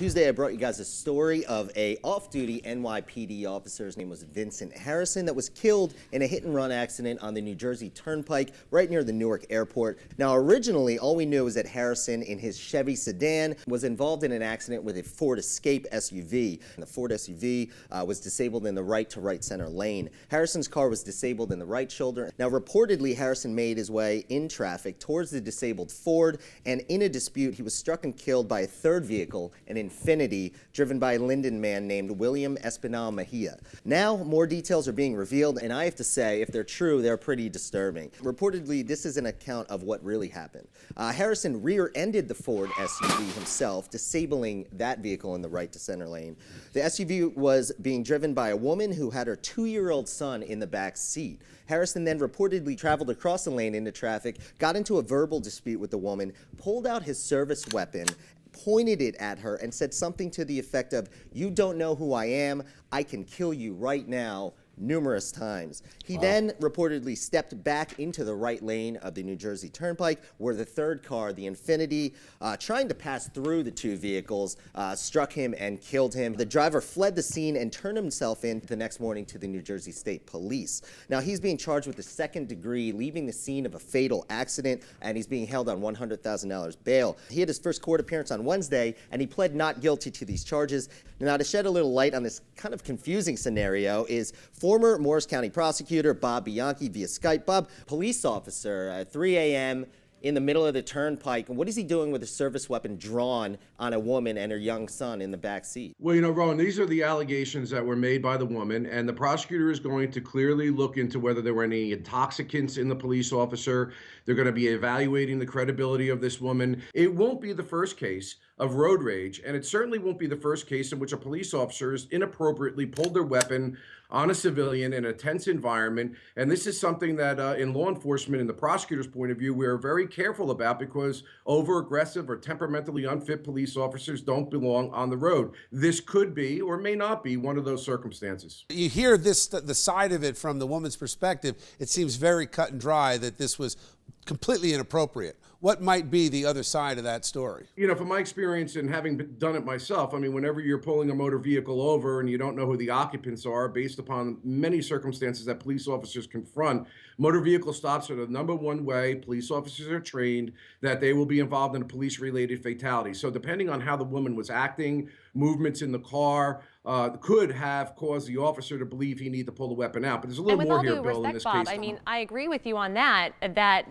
Tuesday, I brought you guys a story of a off-duty NYPD officer. His name was Vincent Harrison, that was killed in a hit-and-run accident on the New Jersey Turnpike right near the Newark airport. Now, originally, all we knew was that Harrison, in his Chevy sedan, was involved in an accident with a Ford Escape SUV. And the Ford SUV was disabled in the right-to-right center lane. Harrison's car was disabled in the right shoulder. Now, reportedly, Harrison made his way in traffic towards the disabled Ford, and in a dispute, he was struck and killed by a third vehicle, an Infinity, driven by a Linden man named William Espinal Mejia. Now, more details are being revealed, and I have to say, if they're true, they're pretty disturbing. Reportedly, this is an account of what really happened. Harrison rear-ended the Ford SUV himself, disabling that vehicle in the right-to-center lane. The SUV was being driven by a woman who had her 2-year-old son in the back seat. Harrison then reportedly traveled across the lane into traffic, got into a verbal dispute with the woman, pulled out his service weapon, pointed it at her, and said something to the effect of, "You don't know who I am, I can kill you right now," numerous times. He then reportedly stepped back into the right lane of the New Jersey Turnpike, where the third car, the Infinity, trying to pass through the two vehicles, struck him and killed him. The driver fled the scene and turned himself in the next morning to the New Jersey State Police. Now, he's being charged with the second degree, leaving the scene of a fatal accident, and he's being held on $100,000 bail. He had his first court appearance on Wednesday, and he pled not guilty to these charges. Now, to shed a little light on this kind of confusing scenario is former Morris County Prosecutor Bob Bianchi via Skype. Bob, police officer at 3 a.m. in the middle of the turnpike. What is he doing with a service weapon drawn on a woman and her young son in the back seat? Well, you know, Rowan, these are the allegations that were made by the woman, and the prosecutor is going to clearly look into whether there were any intoxicants in the police officer. They're going to be evaluating the credibility of this woman. It won't be the first case of road rage, and it certainly won't be the first case in which a police officer has inappropriately pulled their weapon on a civilian in a tense environment. And this is something that in law enforcement, in the prosecutor's point of view, we're very careful about, because over-aggressive or temperamentally unfit police officers don't belong on the road. This could be, or may not be, one of those circumstances. You hear this, the side of it from the woman's perspective. It seems very cut and dry that this was completely inappropriate. What might be the other side of that story? You know, from my experience and having done it myself, I mean, whenever you're pulling a motor vehicle over and you don't know who the occupants are, based upon many circumstances that police officers confront, motor vehicle stops are the #1 way police officers are trained that they will be involved in a police-related fatality. So depending on how the woman was acting, movements in the car could have caused the officer to believe he needed to pull the weapon out. But there's a little more here, Bill, in this case. I mean, I agree with you on that,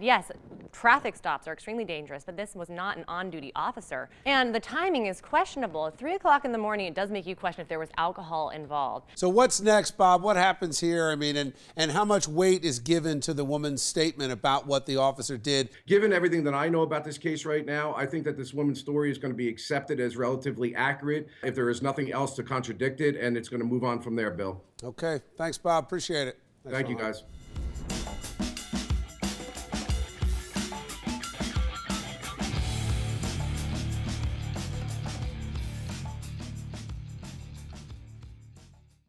yes, traffic stops are extremely dangerous, but this was not an on-duty officer. And the timing is questionable. At 3 o'clock in the morning, it does make you question if there was alcohol involved. So what's next, Bob? What happens here? I mean, and how much weight is given to the woman's statement about what the officer did? Given everything that I know about this case right now, I think that this woman's story is going to be accepted as relatively accurate if there is nothing else to contradict it, and it's going to move on from there, Bill. Okay. Thanks, Bob. Appreciate it. Thank you, guys.